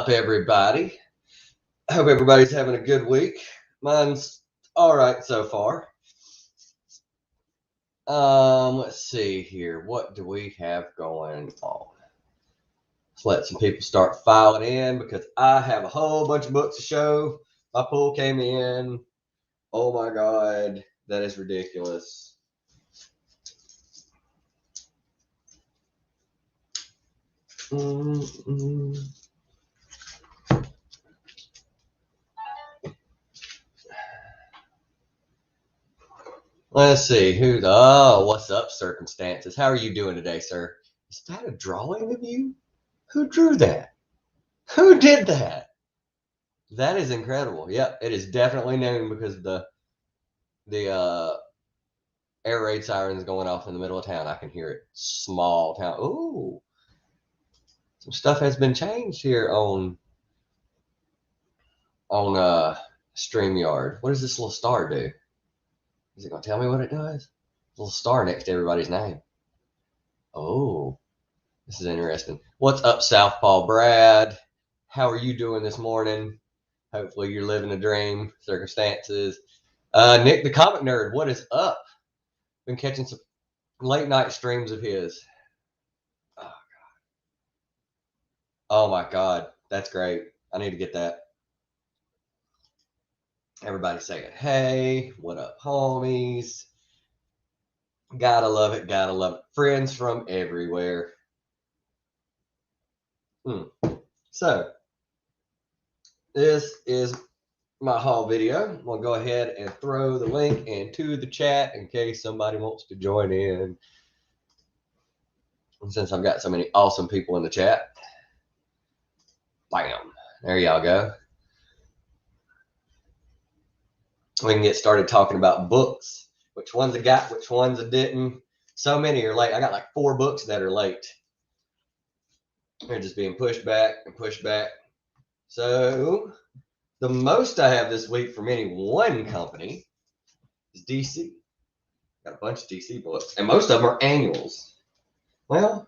up, everybody? I hope everybody's having a good week. Mine's all right so far. Let's see here. What do we have going on? Let's let some people start filing in because I have a whole bunch of books to show. My pool came in. Oh my God, that is ridiculous. Let's see what's up, Circumstances? How are you doing today, sir? Is that a drawing of you? Who drew that? Who did that? That is incredible. Yep, it is definitely noon because the air raid sirens going off in the middle of town. I can hear it. Small town. Ooh, some stuff has been changed here on StreamYard. What does this little star do? Is it gonna tell me what it does? A little star next to everybody's name. Oh, this is interesting. What's up, Southpaw Brad? How are you doing this morning? Hopefully you're living a dream. Circumstances. Nick the Comic Nerd, what is up? Been catching some late night streams of his. Oh my God, that's great. I need to get that. Everybody saying, hey, what up, homies? Gotta love it, gotta love it. Friends from everywhere. So, this is my haul video. I'm gonna go ahead and throw the link into the chat in case somebody wants to join in. And since I've got so many awesome people in the chat, bam, there y'all go. We can get started talking about books. Which ones I got, which ones I didn't. So many are late. I got like 4 books that are late. They're just being pushed back and pushed back. So the most I have this week from any one company is DC. Got a bunch of DC books, and most of them are annuals. Well,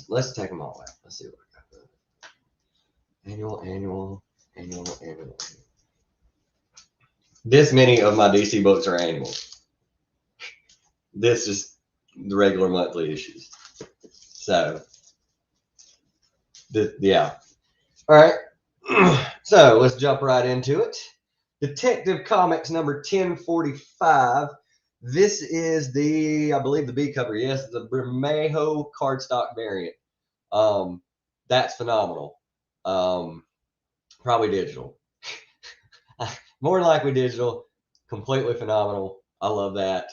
let's take them all out. Let's see what I got. Annual. This many of my DC books are annuals. This is the regular monthly issues. So, yeah. All right. So let's jump right into it. Detective Comics number 1045. This is I believe the B cover. Yes, the Bermejo cardstock variant. That's phenomenal. Probably digital. More than likely digital. Completely phenomenal. I love that.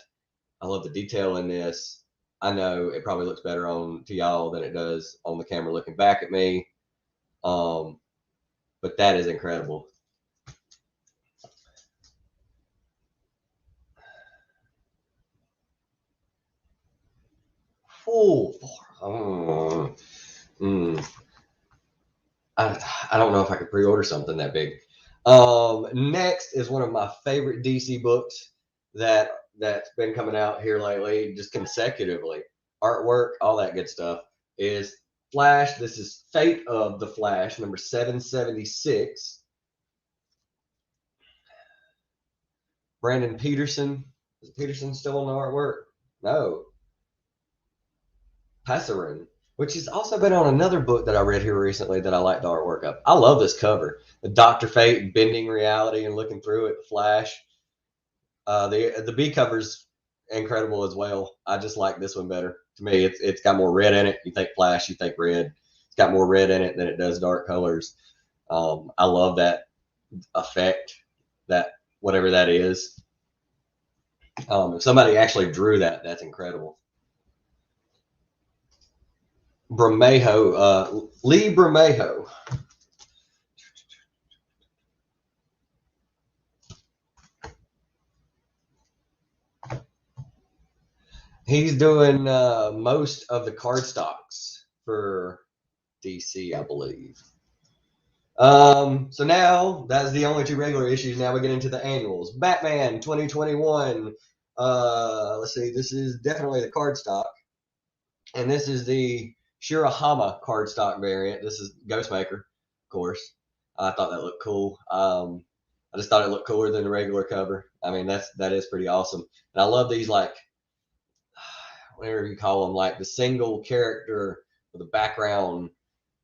I love the detail in this. I know it probably looks better to y'all than it does on the camera looking back at me. But that is incredible. I don't know if I could pre-order something that big. Next is one of my favorite DC books that's been coming out here lately, just consecutively. Artwork, all that good stuff, is Flash. This is Fate of the Flash, number 776. Brandon Peterson. Is Peterson still on the artwork? No. Passarin, which has also been on another book that I read here recently that I like the artwork of. I love this cover. The Dr. Fate bending reality and looking through it, Flash. The B cover's incredible as well. I just like this one better. To me, it's got more red in it. You think Flash, you think red. It's got more red in it than it does dark colors. I love that effect, that whatever that is. If somebody actually drew that, that's incredible. Bermejo, Lee Bermejo. He's doing most of the card stocks for DC, I believe. So now that's the only 2 regular issues. Now we get into the annuals. Batman 2021. Let's see. This is definitely the card stock, and this is the Shirahama cardstock variant. This is Ghostmaker, of course. I thought that looked cool. I just thought it looked cooler than the regular cover. I mean, that is pretty awesome. And I love these, like, whatever you call them, like the single character with the background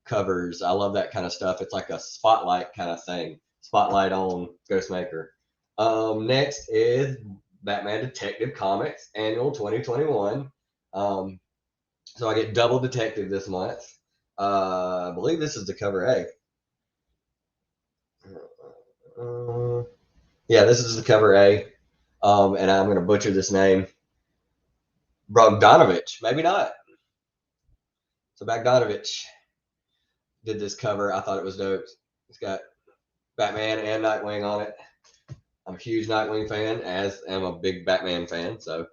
covers. I love that kind of stuff. It's like a spotlight kind of thing. Spotlight on Ghostmaker. Next is Batman Detective Comics Annual 2021. So I get double detective this month. I believe this is the cover A. Yeah, this is the cover A. And I'm going to butcher this name. Bogdanovich, maybe not. So Bogdanovich did this cover. I thought it was dope. It's got Batman and Nightwing on it. I'm a huge Nightwing fan, as am a big Batman fan. So,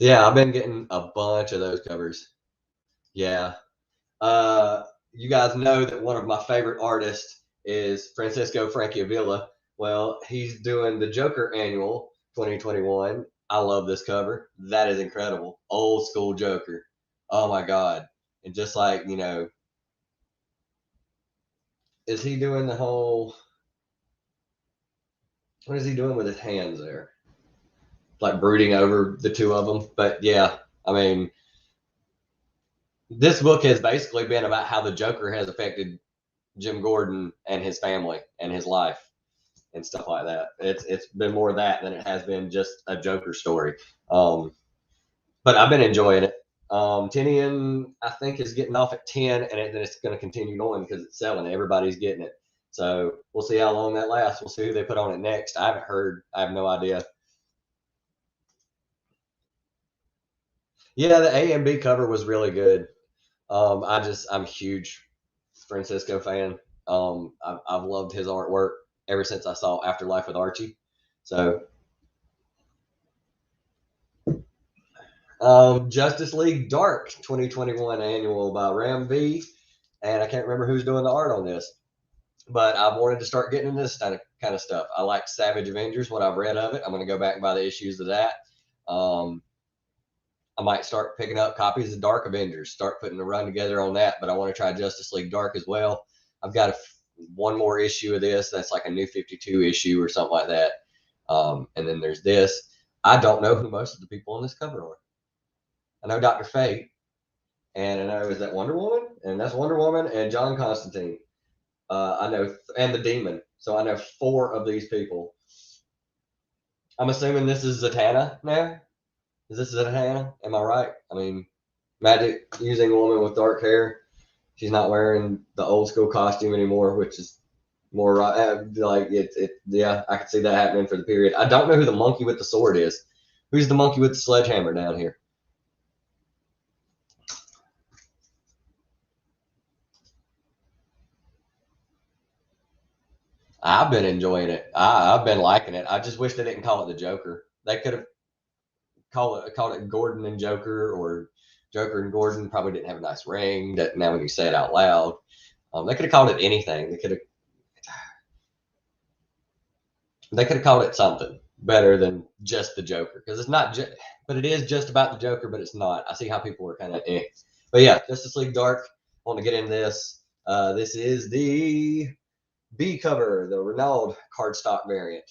yeah, I've been getting a bunch of those covers. Yeah. You guys know that one of my favorite artists is Francisco Francavilla. Well, he's doing the Joker Annual 2021. I love this cover. That is incredible. Old school Joker. Oh my God. And just like, you know, is he doing the whole, what is he doing with his hands there? Like brooding over the two of them. But yeah, I mean, this book has basically been about how the Joker has affected Jim Gordon and his family and his life and stuff like that. It's been more of that than it has been just a Joker story. But I've been enjoying it. Tinian, I think, is getting off at 10, and then it's going to continue going because it's selling. Everybody's getting it. So we'll see how long that lasts. We'll see who they put on it next. I haven't heard. I have no idea. Yeah, the A and B cover was really good. I'm a huge Francisco fan. I've loved his artwork ever since I saw Afterlife with Archie. So, Justice League Dark 2021 annual by Ram V, and I can't remember who's doing the art on this, but I've wanted to start getting into this kind of stuff. I like Savage Avengers, what I've read of it. I'm going to go back and buy the issues of that. I might start picking up copies of Dark Avengers, start putting a run together on that, but I want to try Justice League Dark as well. I've got one more issue of this that's like a new 52 issue or something like that. And then there's this. I don't know who most of the people on this cover are. I know Dr. Fate, and I know is that Wonder Woman, and that's Wonder Woman and John Constantine. I know, and the Demon. So I know 4 of these people. I'm assuming this is Zatanna now. Is this Zatanna? Am I right? I mean, magic using woman with dark hair. She's not wearing the old school costume anymore, which is more like it. Yeah, I could see that happening for the period. I don't know who the monkey with the sword is. Who's the monkey with the sledgehammer down here? I've been enjoying it. I've been liking it. I just wish they didn't call it the Joker. They could have called it Gordon and Joker, or Joker and Gordon. Probably didn't have a nice ring. That now when you say it out loud, they could have called it anything. They could have called it something better than just the Joker, because it's not just, but it is just about the Joker, but it's not. I see how people are kind of But yeah, Justice League Dark. I want to get into this. This is the B cover, the Renaud cardstock variant.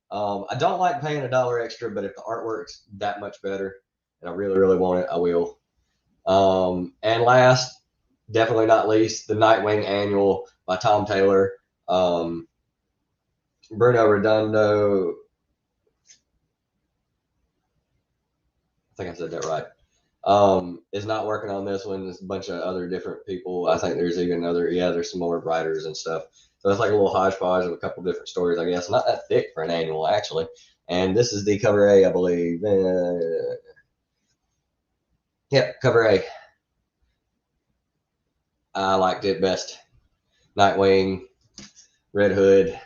I don't like paying $1 extra, but if the artwork's that much better and I really, really want it, I will. And last, definitely not least, the Nightwing Annual by Tom Taylor. Bruno Redondo, I think I said that right, is not working on this one. There's a bunch of other different people. I think there's even there's some more writers and stuff. So it's like a little hodgepodge of a couple different stories, I guess. Not that thick for an annual, actually. And this is the cover A, I believe. Yep, cover A. I liked it best. Nightwing, Red Hood,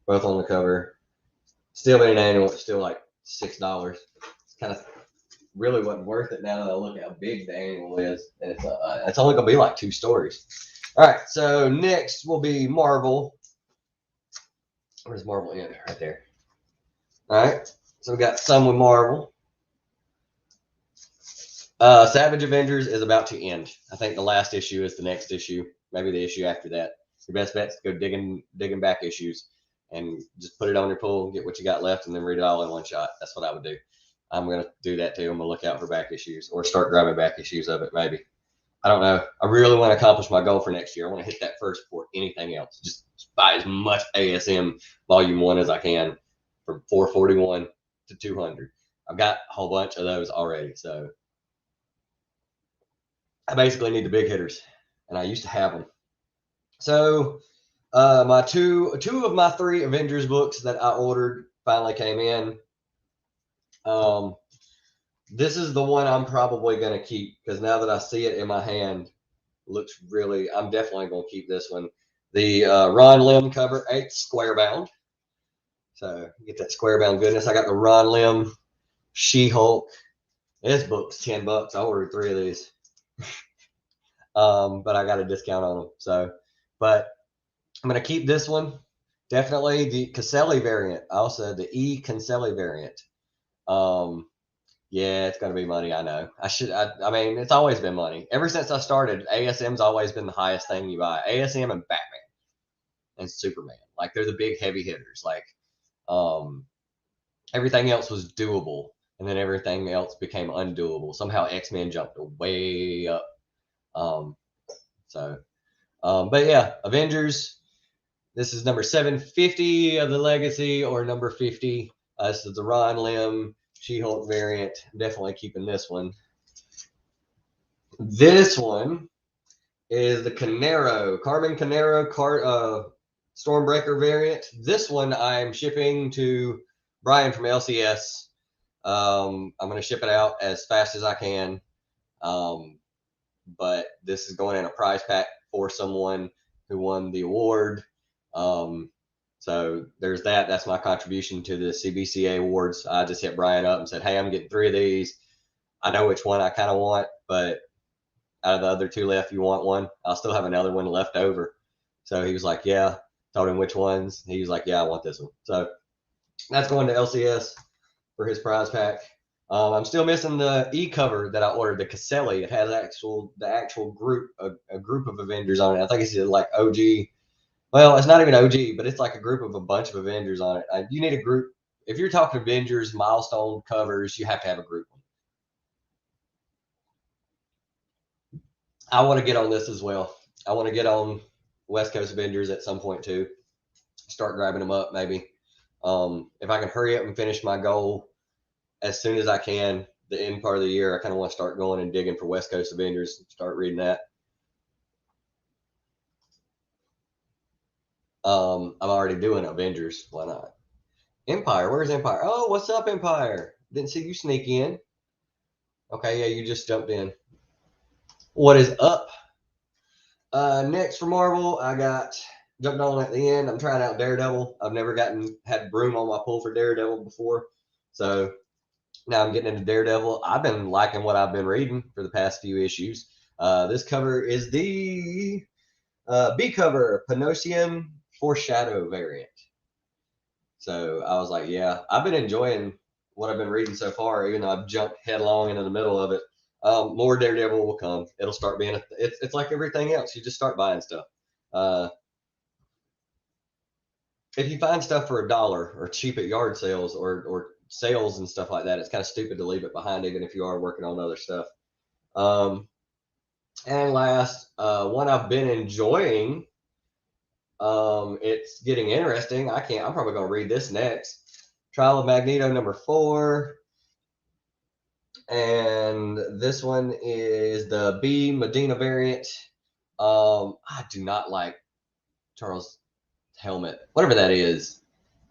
both on the cover. Still been an annual. It's still like $6. It's kind of really wasn't worth it now that I look at how big the annual is. And it's only going to be like 2 stories. All right, so next will be Marvel. Where's Marvel in? Right there. All right, so we got some with Marvel. Savage Avengers is about to end. I think the last issue is the next issue, maybe the issue after that. Your best bet is to go digging back issues and just put it on your pull, get what you got left, and then read it all in one shot. That's what I would do. I'm gonna do that too. I'm gonna look out for back issues or start grabbing back issues of it. Maybe, I don't know. I really want to accomplish my goal for next year. I want to hit that first before anything else. Just buy as much ASM Volume 1 as I can from 441 to 200. I've got a whole bunch of those already, so I basically need the big hitters, and I used to have them. So my two of my 3 Avengers books that I ordered finally came in. This is the one I'm probably going to keep because now that I see it in my hand, looks really. I'm definitely going to keep this one. The Ron Lim cover, 8 square bound. So get that square bound goodness. I got the Ron Lim She-Hulk. This book's $10. I ordered 3 of these. But I got a discount on them. So, but I'm going to keep this one. Definitely the Caselli variant. Also the E. Caselli variant. Yeah, it's going to be money. I know. I mean, it's always been money. Ever since I started, ASM's always been the highest thing you buy. ASM and Batman and Superman. Like, they're the big heavy hitters. Like, everything else was doable. And then everything else became undoable. Somehow X-Men jumped way up. But yeah, Avengers. This is number 750 of the Legacy, or number 50. This is the Ron Lim She-Hulk variant. Definitely keeping this one. This one is the Carmen Canero Stormbreaker variant. This one I'm shipping to Brian from LCS. I'm going to ship it out as fast as I can. But this is going in a prize pack for someone who won the award. So there's that. That's my contribution to the CBCA awards. I just hit Brian up and said, hey, I'm getting 3 of these. I know which one I kind of want, but out of the other 2 left, you want one? I'll still have another one left over. So he was like, yeah. Told him which ones. He was like, yeah, I want this one. So that's going to LCS for his prize pack. I'm still missing the e-cover that I ordered, the Caselli. It has the actual group, a group of Avengers on it. I think it's like OG. Well, it's not even OG, but it's like a group of a bunch of Avengers on it. You need a group. If you're talking Avengers milestone covers, you have to have a group one. I want to get on this as well. I want to get on West Coast Avengers at some point too. Start grabbing them up maybe. If I can hurry up and finish my goal as soon as I can, the end part of the year, I kind of want to start going and digging for West Coast Avengers, start reading that. I'm already doing Avengers. Why not? Empire, where's Empire? Oh, what's up, Empire? Didn't see you sneak in. Okay, yeah, you just jumped in. What is up? Next for Marvel, I got jumped on at the end. I'm trying out Daredevil. I've never had room on my pull for Daredevil before. So now I'm getting into Daredevil. I've been liking what I've been reading for the past few issues. This cover is the B cover, Panosium Foreshadow variant. So I was like, yeah, I've been enjoying what I've been reading so far, even though I've jumped headlong into the middle of it. More Daredevil will come. It'll start being, it's like everything else. You just start buying stuff. If you find stuff for $1 or cheap at yard sales or sales and stuff like that, it's kind of stupid to leave it behind, even if you are working on other stuff. And last, one I've been enjoying. It's getting interesting. I'm probably going to read this next. Trial of Magneto number 4. And this one is the B Medina variant. I do not like Charles' helmet, whatever that is.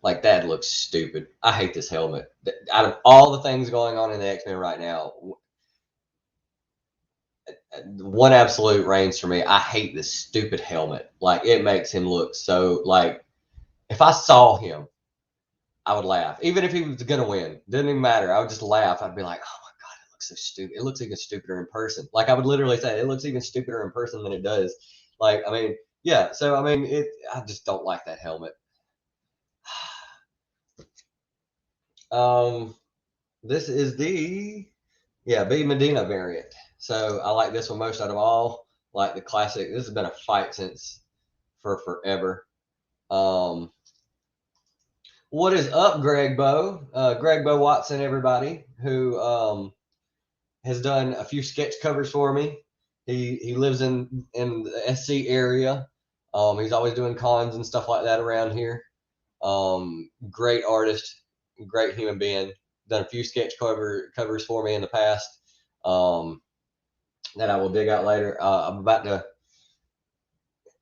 Like, that looks stupid. I hate this helmet. Out of all the things going on in the X-Men right now, one absolute reigns for me. I hate this stupid helmet. Like, it makes him look so, like, if I saw him, I would laugh. Even if he was going to win, didn't even matter. I would just laugh. I'd be like, oh my God, it looks so stupid. It looks even stupider in person. Like, I would literally say, it looks even stupider in person than it does. Like, I mean, yeah. So, I mean, I just don't like that helmet. This is the, Yeah, B Medina variant. So I like this one most out of all. Like the classic. This has been a fight since for forever. What is up, Greg Bow? Greg Bow Watson, everybody, who has done a few sketch covers for me. He lives in the SC area. He's always doing cons and stuff like that around here. Great artist, great human being. Done a few sketch covers for me in the past. That I will dig out later. I'm about to.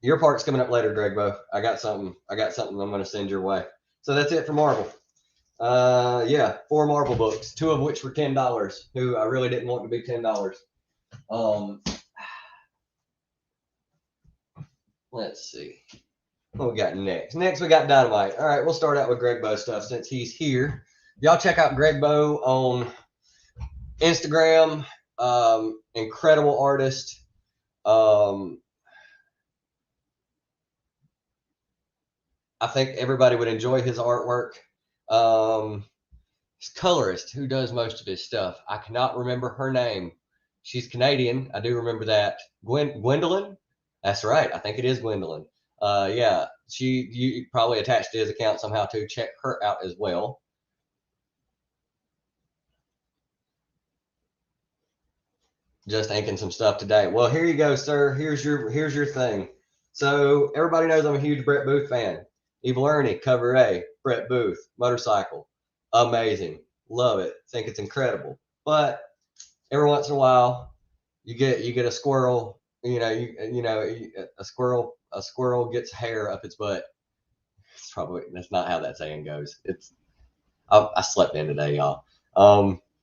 Your part's coming up later, Greg Bow. I got something I'm going to send your way. So that's it for Marvel. Yeah, 4 Marvel books, 2 of which were $10. Who I really didn't want to be $10. Let's see what we got next. Next we got Dynamite. All right, we'll start out with Greg Bow stuff since he's here. Y'all check out Greg Bow on Instagram. Incredible artist. I think everybody would enjoy his artwork. His colorist, who does most of his stuff. I cannot remember her name. She's Canadian. I do remember that. Gwendolyn? That's right. I think it is Gwendolyn. Yeah, you probably attached to his account somehow too. Check her out as well. Just inking some stuff today. Well, here you go, sir. Here's your thing. So everybody knows I'm a huge Brett Booth fan. Evil Ernie, cover A, Brett Booth, motorcycle, amazing, love it, think it's incredible. But every once in a while, you get a squirrel. A squirrel gets hair up its butt. That's not how that saying goes. I slept in today, y'all.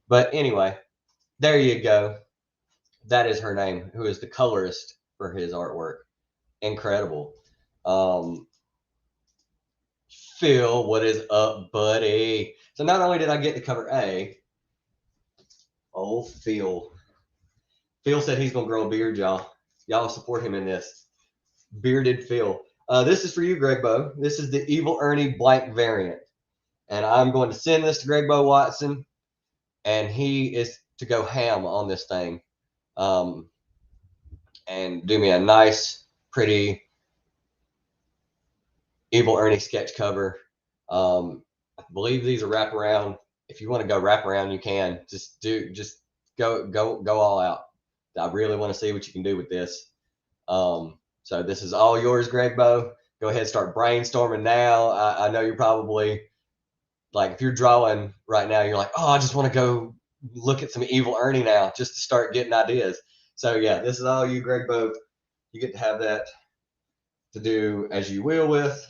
But anyway, there you go. That is her name, who is the colorist for his artwork. Incredible. Phil, what is up, buddy? So not only did I get to cover A, Phil said he's gonna grow a beard, y'all. Y'all support him in this. Bearded Phil. This is for you, Greg Bow. This is the Evil Ernie blank variant. And I'm going to send this to Greg Bow Watson, and he is to go ham on this thing. And do me a nice, pretty Evil Ernie sketch cover. I believe these are wraparound. If you want to go wraparound, you can. Just go all out. I really want to see what you can do with this. So this is all yours, Greg Bow. Go ahead and start brainstorming now. I know you're probably like, if you're drawing right now, you're like, oh, I just want to go look at some Evil Ernie now just to start getting ideas. So yeah, this is all you, Greg Bow. You get to have that to do as you will with.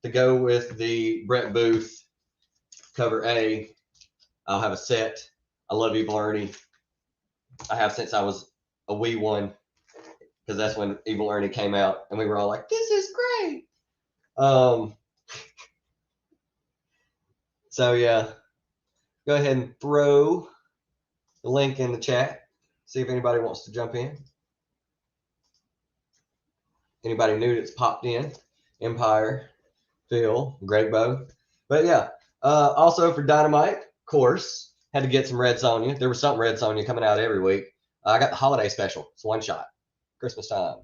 To go with the Brett Booth cover A, I'll have a set. I love Evil Ernie. I have since I was a wee one, because that's when Evil Ernie came out, and we were all like, "This is great." So yeah, go ahead and throw the link in the chat. See if anybody wants to jump in. Anybody new that's popped in? Empire, Phil, Greg Bow. But yeah, also for Dynamite, of course, had to get some Red Sonja. There was something Red Sonja coming out every week. I got the holiday special. It's one shot, Christmas time.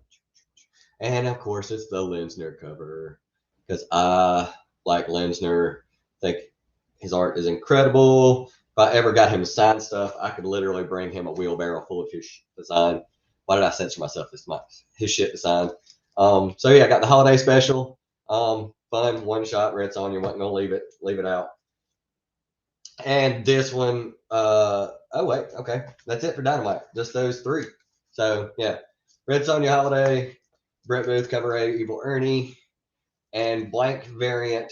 And of course, it's the Linsner cover, because I like Linsner. I think his art is incredible. If I ever got him to sign stuff, I could literally bring him a wheelbarrow full of his design. Why did I censor myself this much? His shit to sign. So yeah, I got the holiday special. Fun, one shot, Red Sonja. Wasn't gonna leave it out. And this one, oh wait, okay, that's it for Dynamite. Just those 3. So yeah, Red Sonja holiday, Brett Booth cover A, Evil Ernie, and blank variant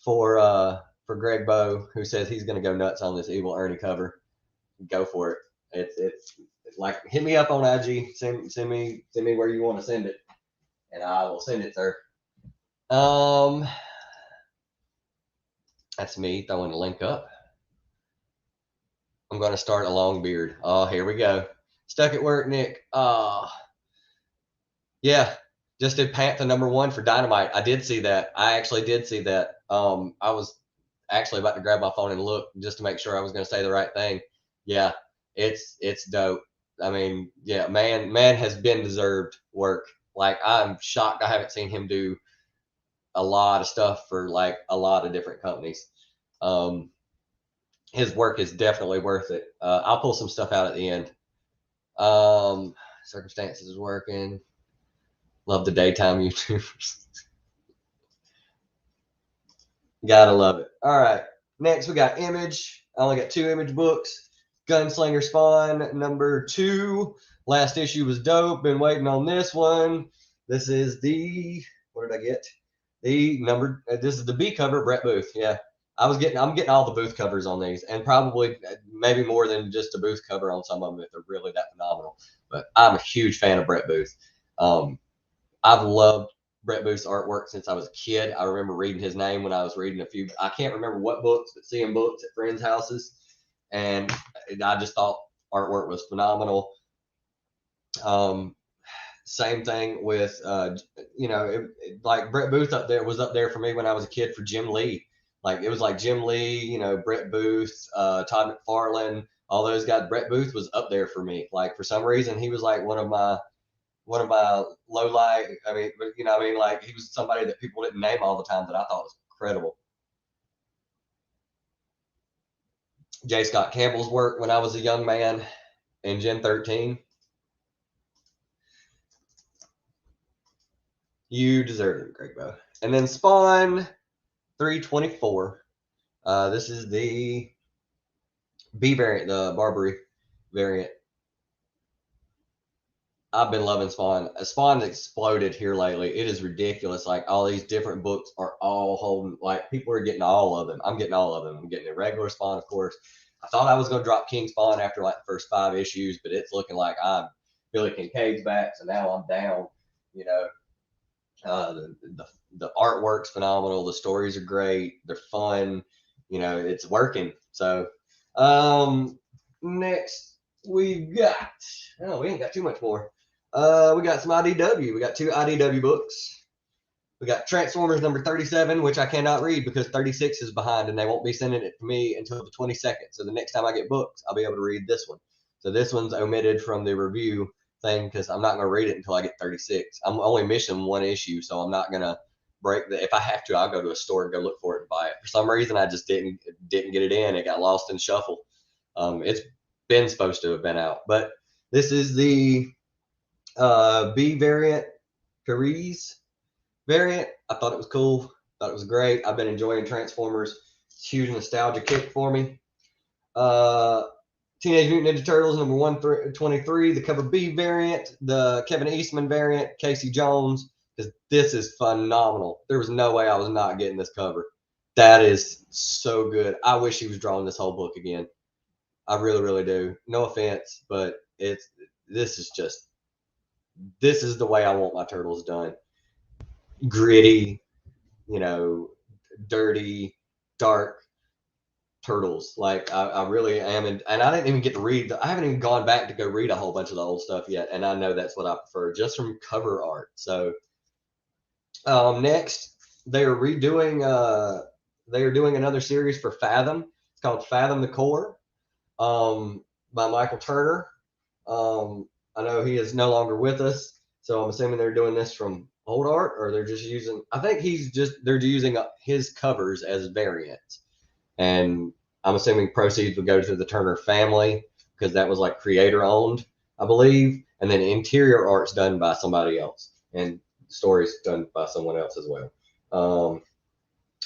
for Greg Bow, who says he's gonna go nuts on this Evil Ernie cover. Go for it. It's like, hit me up on IG. Send me where you want to send it, and I will send it, sir. That's me throwing the link up. I'm going to start a long beard. Oh, here we go. Stuck at work, Nick. Yeah, just did Panther #1 for Dynamite. I did see that. I actually did see that. I was actually about to grab my phone and look just to make sure I was going to say the right thing. Yeah, it's dope. I mean, yeah, man has been deserved work. Like, I'm shocked I haven't seen him do a lot of stuff for like a lot of different companies. His work is definitely worth it. I'll pull some stuff out at the end. Circumstances is working. Love the daytime YouTubers. Gotta love it. All right. Next, we got Image. I only got 2 Image books. Gunslinger Spawn #2. Last issue was dope. Been waiting on this one. This is the, what did I get? The number. This is the B cover, Brett Booth. Yeah, I'm getting all the Booth covers on these, and probably maybe more than just a Booth cover on some of them if they're really that phenomenal. But I'm a huge fan of Brett Booth. I've loved Brett Booth's artwork since I was a kid. I remember reading his name when I was reading a few. I can't remember what books, but seeing books at friends' houses, and I just thought artwork was phenomenal. Same thing with like Brett Booth was up there for me when I was a kid for Jim Lee. Like, it was like Jim Lee, Brett Booth, Todd McFarlane, all those guys. Brett Booth was up there for me. Like, for some reason, he was like one of my low light. I mean, like, he was somebody that people didn't name all the time that I thought was incredible. J. Scott Campbell's work when I was a young man in Gen 13. You deserve it, Greg Bow. And then Spawn 324. This is the B variant, the Barbary variant. I've been loving Spawn. Spawn's exploded here lately. It is ridiculous. Like, all these different books are all holding, like, people are getting all of them. I'm getting all of them. I'm getting a regular Spawn, of course. I thought I was going to drop King Spawn after like the first 5 issues, but it's looking like I'm Billy Kincaid's back, so now I'm down. The artwork's phenomenal. The stories are great. They're fun. It's working. So, next we got, we ain't got too much more. We got some IDW. We got 2 IDW books. We got Transformers #37, which I cannot read because 36 is behind, and they won't be sending it to me until the 22nd. So the next time I get books, I'll be able to read this one. So this one's omitted from the review thing because I'm not going to read it until I get 36. I'm only missing 1 issue, so I'm not going to break the. If I have to, I'll go to a store and go look for it and buy it. For some reason, I just didn't get it in. It got lost in shuffle. It's been supposed to have been out, but this is the B variant, Paris variant. I thought it was cool. Thought it was great. I've been enjoying Transformers. It's a huge nostalgia kick for me. Teenage Mutant Ninja Turtles #123, the cover B variant, the Kevin Eastman variant, Casey Jones, because this is phenomenal. There was no way I was not getting this cover. That is so good. I wish he was drawing this whole book again. I really, really do. No offense, but this is the way I want my Turtles done. Gritty, dirty, dark Turtles. Like, I really am. And I didn't even get to read. I haven't even gone back to go read a whole bunch of the old stuff yet. And I know that's what I prefer, just from cover art. So, next, they are doing another series for Fathom. It's called Fathom the Core, by Michael Turner. I know he is no longer with us, so I'm assuming they're doing this from old art, or they're just using. I think they're using his covers as variants, and I'm assuming proceeds would go to the Turner family because that was like creator owned, I believe, and then interior art's done by somebody else, and stories done by someone else as well.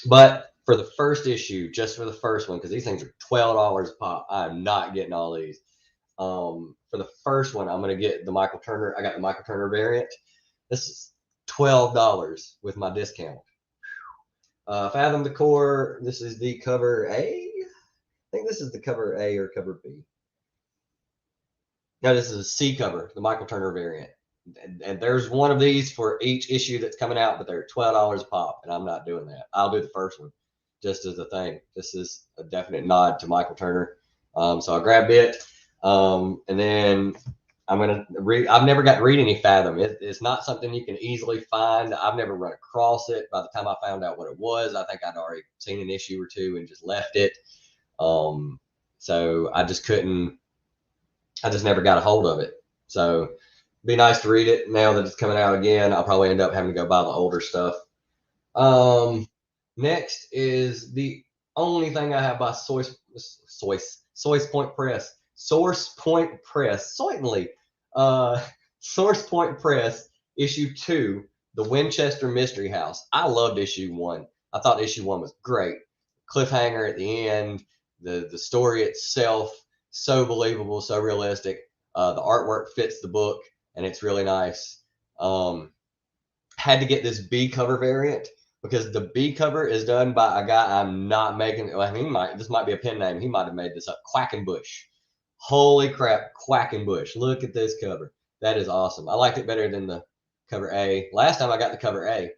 But for the first issue, just for the first one, because these things are $12 a pop, I'm not getting all these. For the first one, I'm gonna get the Michael Turner. I got the Michael Turner variant. This is $12 with my discount. Fathom the Core. This is the cover A. I think this is the cover A or cover B. No, this is a C cover, the Michael Turner variant. And there's one of these for each issue that's coming out, but they're $12 a pop, and I'm not doing that. I'll do the first one just as a thing. This is a definite nod to Michael Turner. So I grabbed it. And then I'm gonna read. I've never got to read any Fathom. It's not something you can easily find. I've never run across it. By the time I found out what it was, I think I'd already seen an issue or 2 and just left it. So I just couldn't I just never got a hold of it. So it'd be nice to read it now that it's coming out again. I'll probably end up having to go buy the older stuff. Next is the only thing I have by Source Point Press. Source Point Press. Certainly. Source Point Press, issue 2, The Winchester Mystery House. I loved issue 1. I thought issue 1 was great. Cliffhanger at the end, the story itself, so believable, so realistic. The artwork fits the book, and it's really nice. Had to get this B cover variant because the B cover is done by a guy I'm not making. Well, this might be a pen name. He might have made this up. Quackenbush. Holy crap, Quackenbush. Look at this cover. That is awesome. I liked it better than the cover A. Last time I got the cover A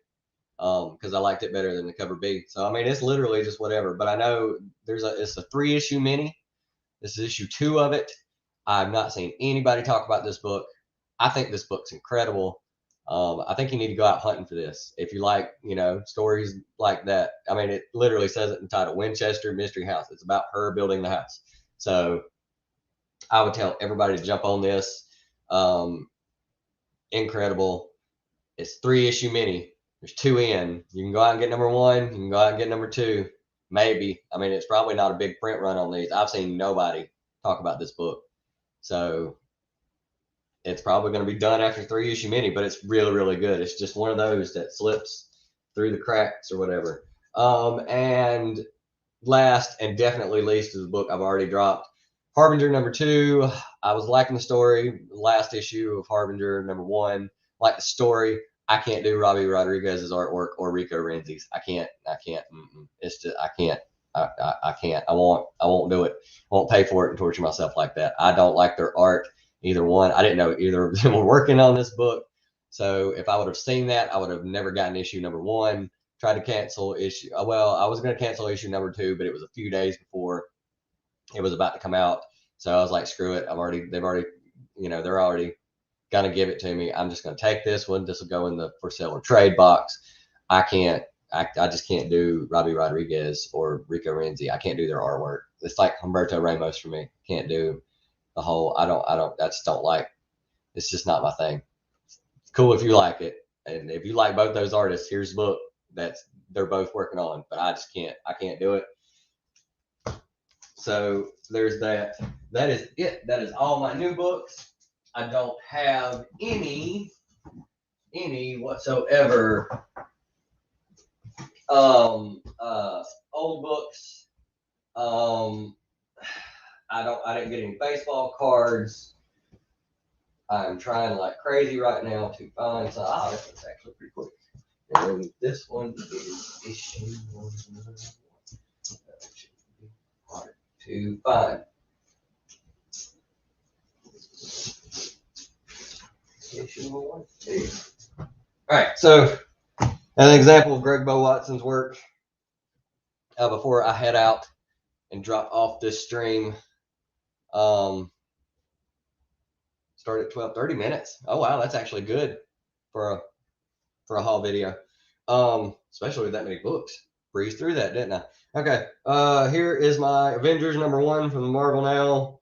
because I liked it better than the cover B. So, I mean, it's literally just whatever. But I know it's a 3-issue mini. This is issue 2 of it. I've not seen anybody talk about this book. I think this book's incredible. I think you need to go out hunting for this. If you like, stories like that. I mean, it literally says it entitled Winchester Mystery House. It's about her building the house. So I would tell everybody to jump on this. Incredible. It's 3-issue mini. There's 2 in. You can go out and get number 1. You can go out and get number 2. Maybe. I mean, it's probably not a big print run on these. I've seen nobody talk about this book. So it's probably going to be done after 3-issue mini, but it's really, really good. It's just one of those that slips through the cracks or whatever. And last and definitely least is the book I've already dropped. Harbinger number 2. I was liking the story. Last issue of Harbinger number 1. Like the story. I can't do Robbie Rodriguez's artwork or Rico Renzi's. I can't. It's just I can't. I can't. I won't do it. I won't pay for it and torture myself like that. I don't like their art. Either one. I didn't know either of them were working on this book. So if I would have seen that, I would have never gotten issue number 1. Tried to cancel issue. Well, I was going to cancel issue number 2, but it was a few days before it was about to come out. So I was like, screw it. They're already going to give it to me. I'm just going to take this one. This will go in the for sale or trade box. I just can't do Robbie Rodriguez or Rico Renzi. I can't do their artwork. It's like Humberto Ramos for me. Can't do the whole, I just don't like, it's just not my thing. It's cool if you like it. And if you like both those artists, here's the book they're both working on, but I can't do it. So there's that. That is it. That is all my new books. I don't have any whatsoever old books. I didn't get any baseball cards. I'm trying like crazy right now to find some. This one's actually pretty quick. And this one is issue 1. Hard to find. Issue 1, 2. All right, so an example of Greg Bo Watson's work before I head out and drop off this stream. Start at 12:30 minutes. Oh wow, that's actually good for a haul video. Especially with that many books. Breezed through that, didn't I? Okay. Here is my Avengers number 1 from the Marvel Now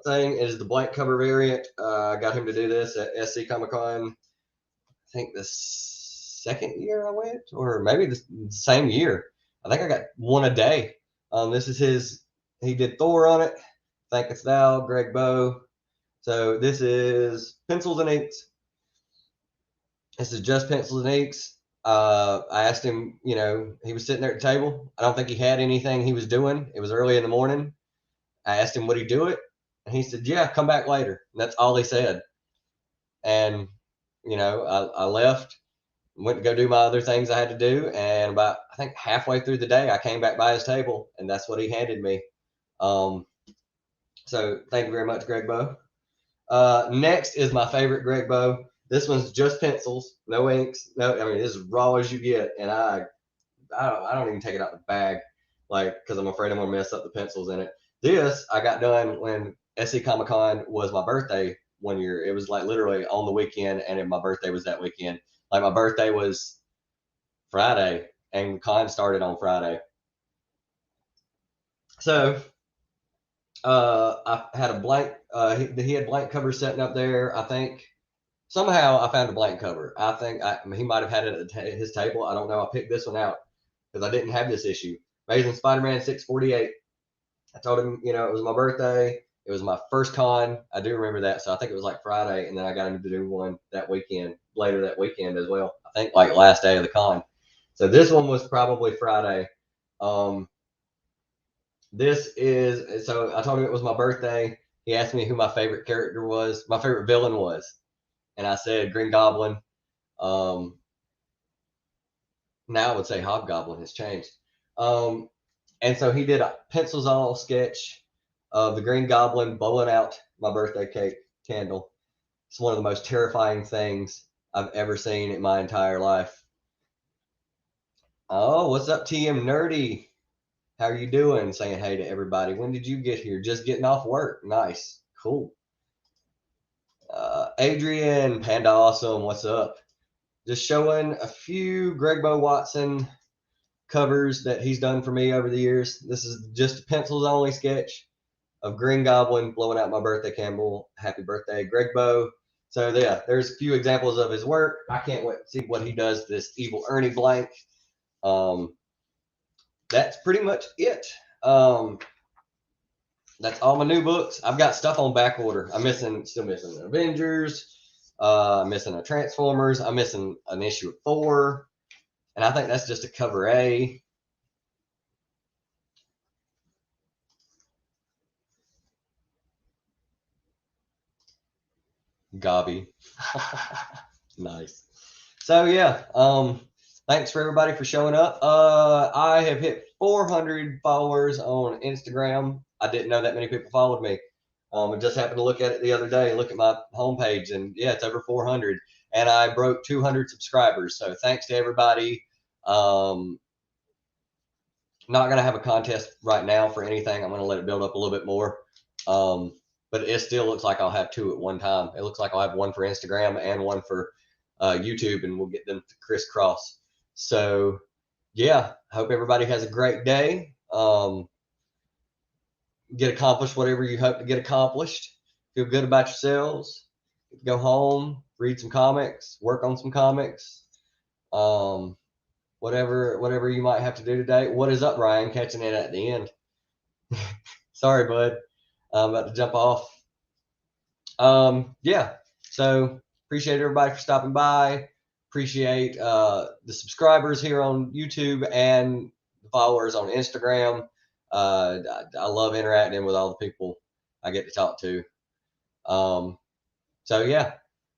thing. It is the blank cover variant. I got him to do this at SC Comic Con. I think the 2nd year I went, or maybe the same year. I think I got one a day. This is his. He did Thor on it. Thanketh Thou, Greg Bo. So this is pencils and inks. This is just pencils and inks. I asked him, he was sitting there at the table. I don't think he had anything he was doing. It was early in the morning. I asked him, would he do it? And he said, yeah, come back later. And that's all he said. And, I left, went to go do my other things I had to do. And about, I think halfway through the day, I came back by his table and that's what he handed me. So thank you very much, Greg Bo. Next is my favorite Greg Bo. This one's just pencils, no inks. No, I mean, this is raw as you get. And I don't even take it out the bag, because I'm afraid I'm going to mess up the pencils in it. This I got done when SC Comic Con was my birthday one year. It was like literally on the weekend, and my birthday was that weekend. Like my birthday was Friday, and con started on Friday. So I had a blank. He had blank covers sitting up there. I think somehow I found a blank cover. I think he might have had it at his table. I don't know. I picked this one out because I didn't have this issue. Amazing Spider-Man 648. I told him, it was my birthday. It was my first con. I do remember that. So I think it was like Friday, and then I got him to do one that weekend, later that weekend as well. I think like last day of the con. So this one was probably Friday. So I told him it was my birthday. He asked me who my favorite character was, my favorite villain was, and I said Green Goblin. Um, now I would say Hobgoblin has changed. And so he did a pencils all sketch of the Green Goblin blowing out my birthday cake candle. It's one of the most terrifying things I've ever seen in my entire life. Oh, what's up, TM Nerdy? How are you doing? Saying hey to everybody. When did you get here? Just getting off work. Nice. Cool. Adrian, Panda Awesome, what's up? Just showing a few Greg Bo Watson covers that he's done for me over the years. This is just a pencils only sketch of Green Goblin blowing out my birthday candle. Happy birthday, Greg Bo. So yeah, there's a few examples of his work. I can't wait to see what he does to this Evil Ernie blank. That's pretty much it. That's all my new books. I've got stuff on back order. Still missing Avengers. I'm missing a Transformers. I'm missing an issue of 4. And I think that's just a cover A. Gobby. Nice. So yeah, thanks for everybody for showing up. I have hit 400 followers on Instagram. I didn't know that many people followed me. I just happened to look at it the other day, look at my homepage, and yeah, it's over 400. And I broke 200 subscribers. So thanks to everybody. Not going to have a contest right now for anything. I'm going to let it build up a little bit more. But it still looks like I'll have 2 at one time. It looks like I'll have one for Instagram and one for YouTube, and we'll get them to crisscross. So yeah, hope everybody has a great day. Get accomplished whatever you hope to get accomplished. Feel good about yourselves. Go home, read some comics, work on some comics. Whatever you might have to do today. What is up, Ryan? Catching it at the end. Sorry, bud. I'm about to jump off. Yeah. So appreciate everybody for stopping by. Appreciate the subscribers here on YouTube and the followers on Instagram. I love interacting with all the people I get to talk to. So yeah,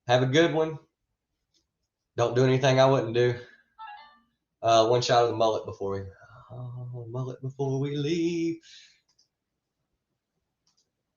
have a good one. Don't do anything I wouldn't do. One shot of the mullet before we leave.